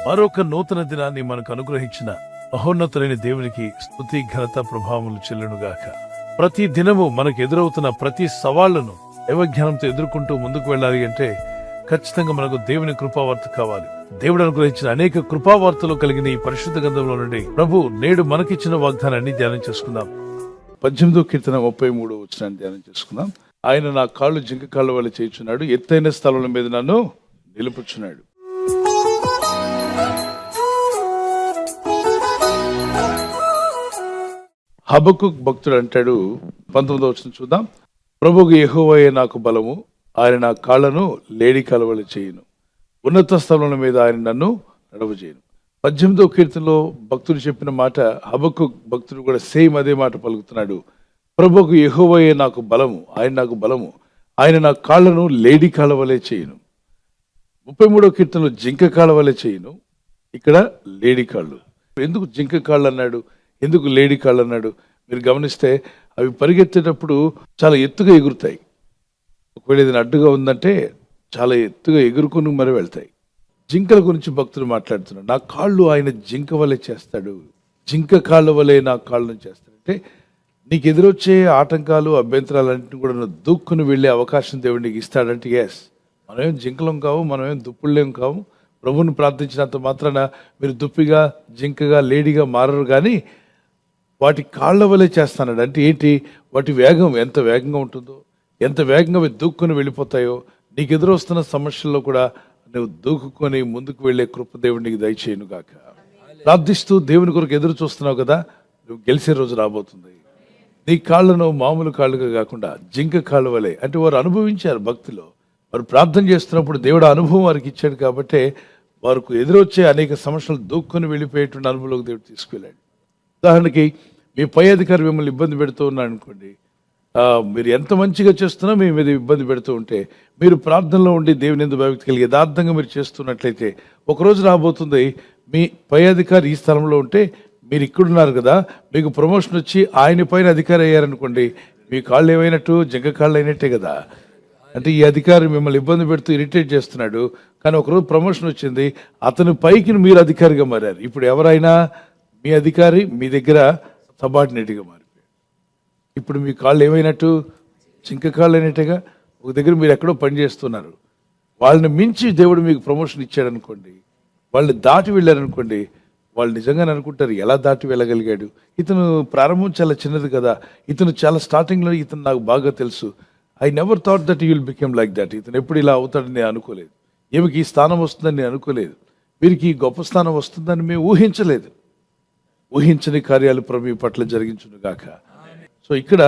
మరొక నూతన దినాన్ని మనకు అనుగ్రహించిన మహోన్నతులైన దేవునికి స్తుతి ఘనత ప్రభావములు చెల్లునుగాక. ప్రతి దినము మనకు ఎదురవుతున్న ప్రతి సవాళ్లను దైవజ్ఞానంతో ఎదుర్కొంటూ ముందుకు వెళ్ళాలి అంటే ఖచ్చితంగా మనకు దేవుని కృపావార్త కావాలి. దేవుడు అనుగ్రహించిన అనేక కృపావార్తలు కలిగిన ఈ పరిశుద్ధ గ్రంథంలో నుండి ప్రభు నేడు మనకిచ్చిన వాగ్దానాన్ని ధ్యానం చేసుకుందాం. 18వ కీర్తన 33వ వచనాన్ని ధ్యానం చేసుకుందాం. ఆయన నా కాళ్ళు జింక కాళ్ళ వల్ల చేయుచున్నాడు, ఎత్తైన స్థలముల మీద నన్ను నిలుపుచున్నాడు. హబక్కుక్ భక్తుడు అంటాడు, 19వ వచనం చూద్దాం. ప్రభువు యెహోవాయే నాకు బలము, ఆయన నా కాళ్లను లేడి కాలువల చేయును, ఉన్నత స్థలముల మీద ఆయన నన్ను నడవజేయును. 18వ కీర్తనలో భక్తుడు చెప్పిన మాట హబక్కుక్ భక్తుడు కూడా సేమ్ అదే మాట పలుకుతున్నాడు. ప్రభువు యెహోవాయే నాకు బలము, ఆయన నాకు బలము, ఆయన నా కాళ్లను లేడి కాలువలే చేయును. 33వ కీర్తనలో జింక కాలువలే చేయును, ఇక్కడ లేడి కాళ్ళు. ఎందుకు జింక కాళ్ళు అన్నాడు, ఎందుకు లేడి కాళ్ళు అన్నాడు? మీరు గమనిస్తే అవి పరిగెత్తేటప్పుడు చాలా ఎత్తుగా ఎగురుతాయి. ఒకవేళ ఏదైనా అడ్డుగా ఉందంటే చాలా ఎత్తుగా ఎగురుకుని మరి వెళ్తాయి. జింకల గురించి భక్తులు మాట్లాడుతున్నాడు. నా కాళ్ళు ఆయన జింక వలె చేస్తాడు, జింక కాళ్ళ వలె నా కాళ్ళను చేస్తాడు. అంటే నీకు ఎదురొచ్చే ఆటంకాలు అభ్యంతరాలన్నింటినీ కూడా నువ్వు దూక్కుని వెళ్ళే అవకాశం దేవుడు నీకు ఇస్తాడంటే ఎస్. మనమేం జింకలం కావు, మనమేం దుప్పుళ్ళేం కావు. ప్రభువుని ప్రార్థించినంత మాత్రాన మీరు దుప్పిగా జింకగా లేడీగా మారరు, కానీ వాటి కాళ్ల వలె చేస్తాడు. అంటే ఏంటి? వాటి వేగం ఎంత వేగంగా ఉంటుందో, ఎంత వేగంగా అవి దూక్కుని వెళ్ళిపోతాయో, నీకు ఎదురొస్తున్న సమస్యల్లో కూడా నువ్వు దూకుకొని ముందుకు వెళ్లే కృప దేవుడు నీకు దయచేయును గాక. ప్రార్థిస్తూ దేవుని కొరకు ఎదురు చూస్తున్నావు కదా, నువ్వు గెలిచే రోజు రాబోతుంది. నీ కాళ్ళను మామూలు కాళ్ళుగా కాకుండా జింక కాళ్ళ వలె, అంటే వారు అనుభవించారు భక్తిలో. వారు ప్రార్థన చేస్తున్నప్పుడు దేవుడు అనుభవం వారికి ఇచ్చాడు కాబట్టి వారికి ఎదురొచ్చే అనేక సమస్యలు దూక్కుని వెళ్ళిపోయేటువంటి అనుభవంలోకి దేవుడు తీసుకువెళ్ళాడు. ఉదాహరణకి మీ పై అధికారి మిమ్మల్ని ఇబ్బంది పెడుతూ ఉన్నాడు అనుకోండి, మీరు ఎంత మంచిగా చేస్తున్నా మీ మీద ఇబ్బంది పెడుతూ ఉంటే మీరు ప్రార్థనలో ఉండి దేవుని యందు భయభక్తి కలిగి యథార్థంగా మీరు చేస్తున్నట్లయితే ఒకరోజు రాబోతుంది మీ పై అధికారి ఈ స్థలంలో ఉంటే మీరు ఇక్కడున్నారు కదా, మీకు ప్రమోషన్ వచ్చి ఆయన పైన అధికారి అయ్యారనుకోండి, మీ కాళ్ళు ఏమైనట్టు జింక కాళ్ళు అయినట్టే కదా. అంటే ఈ అధికారి మిమ్మల్ని ఇబ్బంది పెడుతూ ఇరిటేట్ చేస్తున్నాడు, కానీ ఒకరోజు ప్రమోషన్ వచ్చింది, అతని పైకి మీరు అధికారిగా మారారు. ఇప్పుడు ఎవరైనా మీ అధికారి మీ దగ్గర సబార్డినేట్గా మారిపోయాడు. ఇప్పుడు మీ కాళ్ళు ఏమైనట్టు? జింక కాళ్ళు అయినట్టుగా. ఒక దగ్గర మీరు ఎక్కడో పని చేస్తున్నారు, వాళ్ళని మించి దేవుడు మీకు ప్రమోషన్ ఇచ్చాడు అనుకోండి, వాళ్ళని దాటి వెళ్ళారనుకోండి, వాళ్ళు నిజంగానే అనుకుంటారు ఎలా దాటి వెళ్ళగలిగాడు, ఇతను ప్రారంభం చాలా చిన్నది కదా, ఇతను చాలా స్టార్టింగ్లో ఇతను నాకు బాగా తెలుసు, I never thought that you will become like that. ఇతను ఎప్పుడు ఇలా అవుతాడని నేను అనుకోలేదు, ఈమెకి ఈ స్థానం వస్తుందని నేను అనుకోలేదు, వీరికి ఈ గొప్ప స్థానం వస్తుందని మేము ఊహించలేదు. ఊహించని కార్యాలు ప్రభు పట్ల జరిగించును గాక. సో ఇక్కడ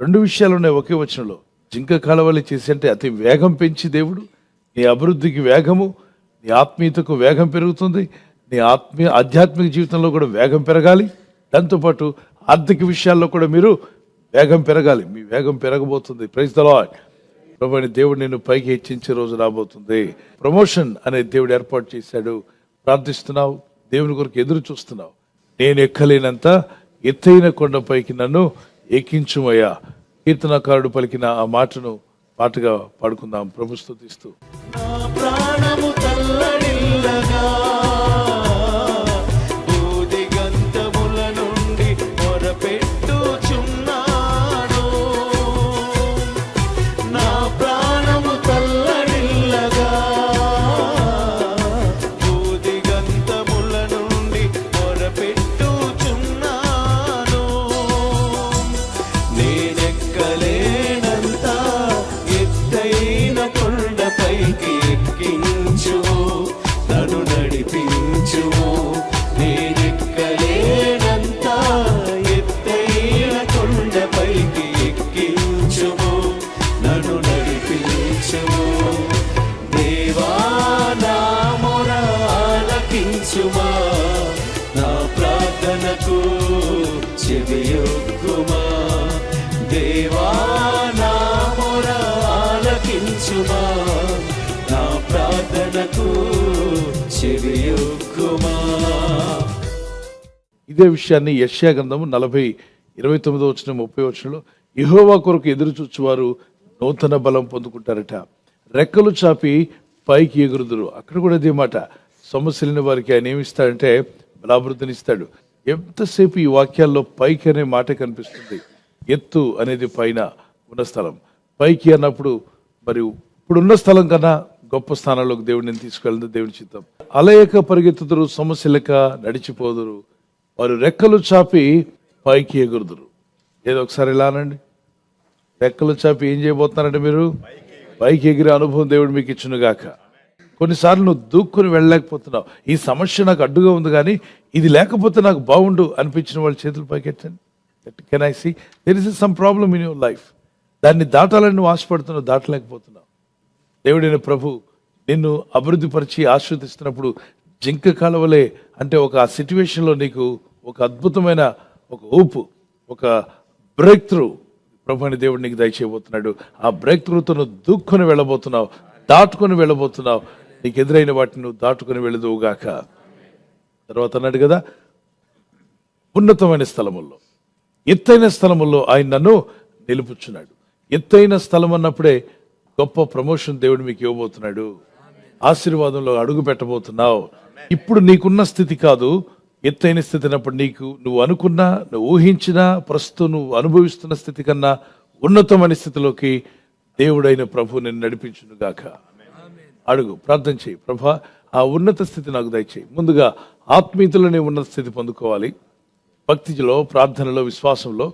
రెండు విషయాలు ఉన్నాయి ఒకే వచనంలో. జింక కాలవలి చేసి అంటే అతి వేగం పెంచి దేవుడు నీ అభివృద్ధికి వేగము, నీ ఆత్మీయతకు వేగం పెరుగుతుంది, నీ ఆధ్యాత్మిక జీవితంలో కూడా వేగం పెరగాలి. దాంతోపాటు ఆర్థిక విషయాల్లో కూడా మీరు వేగం పెరగాలి. మీ వేగం పెరగబోతుంది. Praise the lord. ప్రభువైన దేవుడు నిన్ను పైకి హెచ్చించే రోజు రాబోతుంది. ప్రమోషన్ అనే దేవుడు ఏర్పాటు చేశాడు. ప్రార్థిస్తున్నావు, దేవుని కొరకు ఎదురు చూస్తున్నావు. నేను ఎక్కలేనంత ఎత్తైన కొండపైకి నన్ను ఎక్కించుమయ్యా. కీర్తనకారుడు పలికిన ఆ మాటను పాటగా పాడుకుందాం ప్రభు స్తుతిస్తూ. నా ప్రార్థనకు చెవియొగ్గుమా, దేవా నా మొర ఆలకించుమా, నా ప్రార్థనకు చెవియొగ్గుమా. ఇదే విషయాన్ని యెషయా గ్రంథము 40:29 వచనం 30 వచనంలో యెహోవా కొరకు ఎదురు చూచువారు నూతన బలం పొందుకుంటారట, రెక్కలు చాపి పైకి ఎగురుదురు. అక్కడ కూడా ఇదే మాట. సమస్యలని వారికి ఆయన ఏమిస్తాడంటే బలాభివృద్ధిని ఇస్తాడు. ఎంతసేపు ఈ వాక్యాల్లో పైకి అనే మాట కనిపిస్తుంది. ఎత్తు అనేది పైన ఉన్న స్థలం. పైకి అన్నప్పుడు మరి ఇప్పుడున్న స్థలం కన్నా గొప్ప స్థానంలోకి దేవుడిని తీసుకెళ్ళింది దేవుని చిత్తం. అలయక పరిగెత్తుదురు, సమస్యలక నడిచిపోదురు, వారు రెక్కలు చాపి పైకి ఎగురుదురు. ఏదో ఒకసారి ఇలా అనండి, రెక్కలు చాపి ఏం చేయబోతున్నారంటే మీరు పైకి ఎగిరే అనుభవం దేవుడు మీకు ఇచ్చును గాక. కొన్నిసార్లు నువ్వు దూక్కుని వెళ్ళలేకపోతున్నావు, ఈ సమస్య నాకు అడ్డుగా ఉంది కానీ ఇది లేకపోతే నాకు బాగుండు అనిపించిన వాళ్ళ చేతులు పైకెట్టండి. Can I see there is some problem in your life. దాన్ని దాటాలని నువ్వు ఆశపడుతున్నావు, దాటలేకపోతున్నావు. దేవుడైన ప్రభు నిన్ను అభివృద్ధి పరిచి ఆశీర్వదిస్తున్నప్పుడు జింక కాలవలే అంటే ఒక ఆ సిచ్యువేషన్లో నీకు ఒక అద్భుతమైన ఒక ఊపు, ఒక బ్రేక్ త్రూ ప్రభు అని దేవుడు నీకు దయచేయబోతున్నాడు. ఆ బ్రేక్ త్రూతో నువ్వు దూక్కుని వెళ్ళబోతున్నావు, దాటుకొని వెళ్ళబోతున్నావు. నీకు ఎదురైన వాటిని నువ్వు దాటుకొని వెళ్ళదువుగాక. తర్వాత అన్నాడు కదా, ఉన్నతమైన స్థలముల్లో, ఎత్తైన స్థలముల్లో ఆయన నన్ను నిలుపుచున్నాడు. ఎత్తైన స్థలం అన్నప్పుడే గొప్ప ప్రమోషన్ దేవుడు మీకు ఇవ్వబోతున్నాడు. ఆశీర్వాదంలో అడుగు పెట్టబోతున్నావు. ఇప్పుడు నీకున్న స్థితి కాదు, ఎత్తైన స్థితి అన్నప్పుడు నీకు నువ్వు అనుకున్నా, నువ్వు ఊహించినా, ప్రస్తుతం నువ్వు అనుభవిస్తున్న స్థితి కన్నా ఉన్నతమైన స్థితిలోకి దేవుడైన ప్రభు నిన్ను నడిపించును గాక. అడుగు, ప్రార్థన చేయి, ప్రభా ఆ ఉన్నత స్థితి నాకు దయచేయి. ముందుగా ఆత్మీయతలోనే ఉన్నత స్థితి పొందుకోవాలి. భక్తిలో, ప్రార్థనలో, విశ్వాసంలో,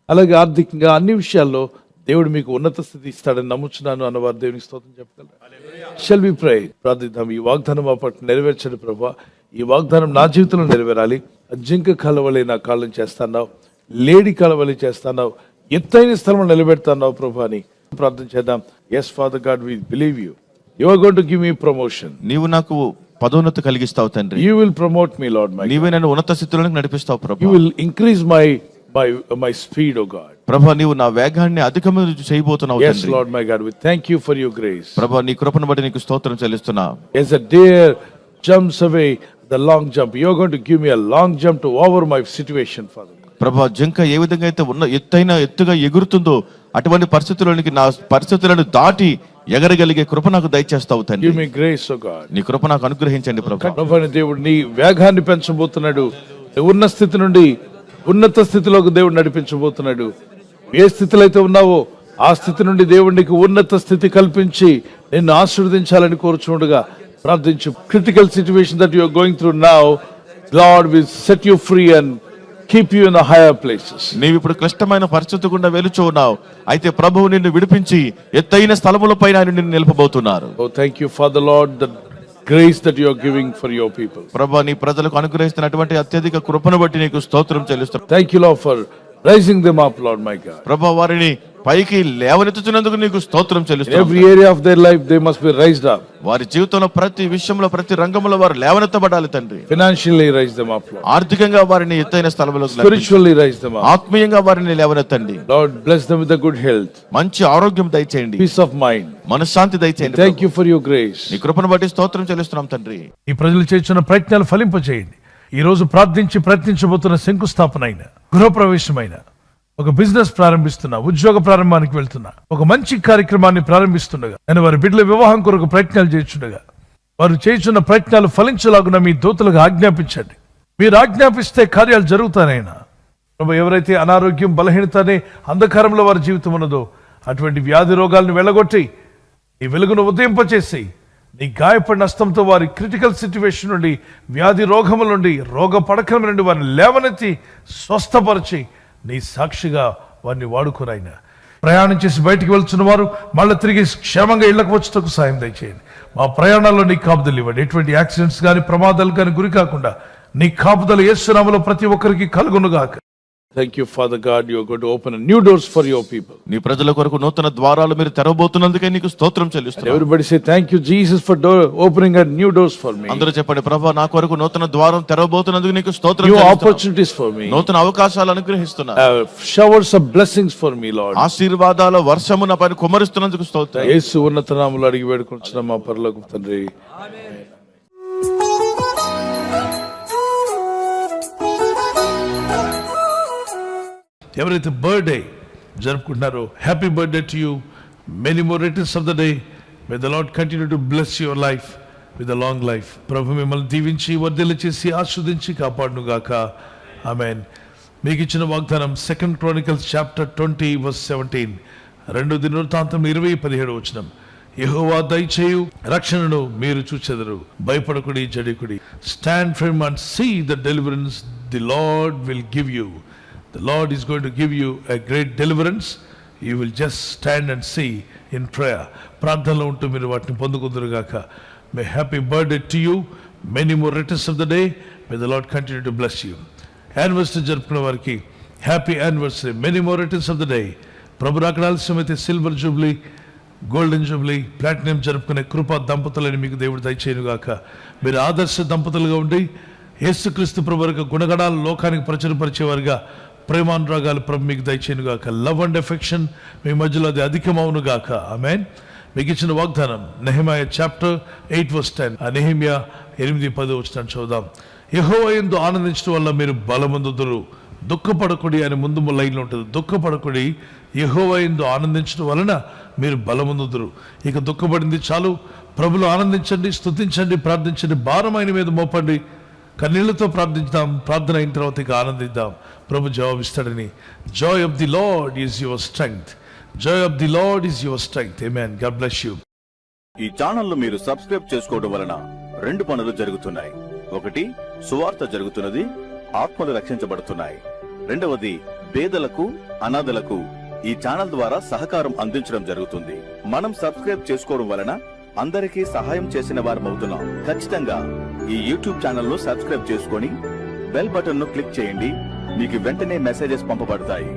అలాగే ఆర్థికంగా అన్ని విషయాల్లో దేవుడు మీకు ఉన్నత స్థితి ఇస్తాడని నమ్ముచున్నాను అన్నవారు దేవునికి స్తోత్రం చెప్పగలరు. షల్ వి ప్రే. ప్రార్థిద్దాం. ఈ వాగ్దానం మా పట్ల నెరవేర్చండి ప్రభా. ఈ వాగ్దానం నా జీవితంలో నెరవేరాలి. జింక కలవలే నా కాళ్ళని చేస్తున్నావు, లేడి కలవలే చేస్తున్నావు, ఎత్తైన స్థలంలో నిలబెడుతున్నావు ప్రభా అని ప్రార్థన చేద్దాం. Yes father God, we believe you. You are going to give me promotion. నీవు నాకు పదోన్నతి కలిగిస్తావు తండ్రి. You will promote me Lord. నీవే నన్ను ఉన్నత స్థితిలోకి నడిపిస్తావు ప్రభు. You will increase my speed, oh God. ప్రభా నీవు నా వేగాన్ని అధికము చేయబోతున్నావు Yes, తండ్రి. Lord my God, we thank you for your grace. ప్రభా నీ కృపను బట్టి నీకు స్తోత్రం చెల్లిస్తున్నా. As a deer jumps away the long jump, you are going to give me a long jump to over my situation, Father. ప్రభా జింక ఏ విధంగా అయితే ఉన్న ఎత్తుగా ఎగురుతుందో అటువంటి పరిస్థితుల్లోనికి నా పరిస్థితులను దాటి ఎగరగలిగే కృప నాకు దయచేస్తావు Give తండ్రి. me grace, oh God. నీ కృప నాకు అనుగ్రహించండి ప్రభా. ప్రభువైన దేవుడు నీ వేగాన్ని పెంచబోతున్నాడు. ఉన్న స్థితి నుండి ఉన్నత స్థితిలోకి దేవుడు నడిపించబోతున్నాడు. ఏ స్థితిలో అయితే ఉన్నావో ఆ స్థితి నుండి దేవుడు నీకు ఉన్నత స్థితి కల్పించి నిన్ను ఆశీర్వదించాలని కోరుచుండగా ప్రార్థించు. Critical situation that you are going through now, God will set you free and keep you in higher places. నీవు ఇప్పుడు క్లిష్టమైన పరిస్థితి గుండా వెలుచు ఉన్నావు, అయితే ప్రభువు నిన్ను విడిపించి ఎత్తైన స్థలములపై ఆయన నిన్ను నిలపబోతున్నారు. Oh, thank you for the Lord, the grace that you are giving for your people. ప్రభా నీ ప్రజలకు అనుగ్రహిస్తున్నటువంటి అత్యధిక కృపను బట్టి నీకు స్తోత్రం చెల్లిస్తున్నాను. Thank you, Lord, for raising them up, Lord my God. ప్రభా వారిని పైకి లేవనెత్తుతున్నందుకు నీకు స్తోత్రం In చెల్లిస్తున్నాను. every area of their life, they must be raised up. వారి జీవితంలో ప్రతి విషయంలో ప్రతి రంగంలో వారు లేవనెత్తబడాలి తండ్రి. Financially raise them up, Lord. ఆర్థికంగా వారిని ఎత్తైన స్థలంలో Spiritually raise them up. ఆత్మీయంగా వారిని లేవనెత్తండి. Lord, bless them with a good health, మంచి ఆరోగ్యం దయచేయండి, peace of mind. మనశ్శాంతి దయచేయండి. Thank you for your grace. నీ కృపను బట్టి స్తోత్రం చెల్లిస్తున్నాం తండ్రి. ఈ ప్రజలు చేస్తున్న ప్రయత్నాలు ఫలింపచేయండి. ఈ రోజు ప్రార్థించి ప్రయత్నించబోతున్న శంకుస్థాపన అయిన, గృహప్రవేశమైన, ఒక బిజినెస్ ప్రారంభిస్తున్నా, ఉద్యోగ ప్రారంభానికి వెళ్తున్నా, ఒక మంచి కార్యక్రమాన్ని ప్రారంభిస్తుండగా, నేను వారి బిడ్డల వివాహం కొరకు ప్రయత్నాలు చేస్తుండగా, వారు చేస్తున్న ప్రయత్నాలు ఫలించలాగున మీ దూతలకు ఆజ్ఞాపించండి. మీరు ఆజ్ఞాపిస్తే కార్యాలు జరుగుతానైనా ప్రభు. ఎవరైతే అనారోగ్యం, బలహీనత అనే అంధకారంలో వారి జీవితం ఉన్నదో అటువంటి వ్యాధి రోగాలను వెళ్ళగొట్టి ఈ వెలుగును ఉదయింపచేసి నీ గాయపడిన హస్తంతో వారి క్రిటికల్ సిచ్యువేషన్ నుండి, వ్యాధి రోగముల నుండి, రోగ పడకల నుండి వారిని లేవనెత్తి స్వస్థపరిచి నీ సాక్షిగా వారిని వాడుకోనైనా. ప్రయాణం చేసి బయటికి వెళ్తున్న వారు మళ్ళీ తిరిగి క్షేమంగా ఇళ్లకు వచ్చేందుకు సాయం దయచేయండి. మా ప్రయాణాల్లో నీ కాపుదలు ఇవ్వండి. ఎటువంటి యాక్సిడెంట్స్ కానీ ప్రమాదాలు కానీ గురి కాకుండా నీ కాపుదలు యేసు నామములో ప్రతి ఒక్కరికి కలుగునుగాక. Thank you, Father God. You are going to open a new doors for your people. నీ ప్రజల కొరకు నూతన ద్వారాలు మీరు తెరవబోతున్నందుకే నీకు స్తోత్రం And చెల్లిస్తున్నాను. everybody say, thank you, Jesus, for opening a new doors for me. అందరూ చెప్పండి, ప్రభా నా కొరకు నూతన ద్వారం తెరవబోతున్నందుకు నీకు స్తోత్రం New చెల్లిస్తున్నాను. opportunities for me. నూతన అవకాశాలు అనుగ్రహిస్తున్నా. Showers of blessings for me, Lord. ఆశీర్వాదాల వర్షము నా పైన కుమ్మరిస్తున్నందుకు స్తోత్రం. యేసు ఉన్నత నామములో అడిగి వేడుకుంటున్నాం మా పరలోకపు తండ్రి. ఎవరైతే బర్త్డే జరుపుకుంటున్నారో happy birthday to you. Many more returns of the day. May the Lord continue to bless your life. With a long life. ప్రభు మిమ్మల్ని దీవించి వర్ధిల్ల చేసి ఆస్వాదించి కాపాడును గాక. ఆమేన్. మీకు ఇచ్చిన వాగ్దానం 2 Chronicles chapter 20 verse 17. 2 దినవృత్తాంతం 20:17. యెహోవా దయచేయు రక్షణను మీరు చూచెదరు, భయపడకుడి జడికుడి. Stand firm and see the deliverance the Lord will give you. The Lord is going to give you a great deliverance. You will just stand and see in prayer. ప్రార్థనలో ఉంటూ మీరు వాటిని పొందుకుందరుగాక. May happy birthday to you. Many more returns of the day. May the Lord continue to bless you. Anniversary జరుపుకున్న వారికి happy anniversary. Many more returns of the day. ప్రభు రాకడ ఆలస్యమైతే silver jubilee, golden jubilee, platinum జరుపుకునే కృపా దంపతులని మీకు దేవుడు దయచేయునుగాక. మీరు ఆదర్శ దంపతులుగా ఉండి యేసుక్రీస్తు ప్రభు యొక్క గుణగణాలు లోకానికి ప్రచురపరిచేవారుగా ప్రేమానురాగాలు ప్రభు మీకు దయచేయునుగాక. లవ్ అండ్ ఎఫెక్షన్ మీ మధ్యలో అది అధికమవునుగాక. ఆమేన్. మీకు ఇచ్చిన వాగ్దానం నెహెమయా చాప్టర్ 8 verse 10. ఆ నెహెమ్యా 8:10 చదువుదాం. యెహోవా యందు ఆనందించడం వల్ల మీరు బలమందుదురు, దుఃఖపడకుడి అని ముందు లైన్లో ఉంటుంది. దుఃఖపడకుడి, యెహోవా యందు ఆనందించడం వలన మీరు బలమందుదురు. ఇక దుఃఖపడింది చాలు. ప్రభులో ఆనందించండి, స్తుతించండి, ప్రార్థించండి, భారం ఆయన మీద మోపండి. కన్నీళ్లతో ప్రార్థించుదాం. ప్రార్థన అయిన తర్వాత ఇక ఆనందిద్దాం. ప్రభు జవాబిస్తాడని. Joy of the Lord is your strength. Joy of the Lord is your strength. Amen. God bless you. ఈ ఛానల్ మీరు సబ్స్క్రైబ్ చేసుకోవడం వలన 2 పనులు జరుగుతున్నాయి. ఒకటి, సువార్త జరుగుతున్నది, ఆత్మలు రక్షించబడుతున్నాయి. రెండవది, పేదలకు, అనాథలకు ఈ ఛానల్ ద్వారా సహకారం అందించడం జరుగుతుంది. మనం సబ్స్క్రైబ్ చేసుకోవడం వలన అందరికీ సహాయం చేసిన వారమవుతున్నాం. ఖచ్చితంగా ఈ యూట్యూబ్ ఛానల్ ను సబ్స్క్రైబ్ చేసుకొని బెల్ బటన్ ను క్లిక్ చేయండి. మీకు వెంటనే మెసేజెస్ పంపబడతాయి.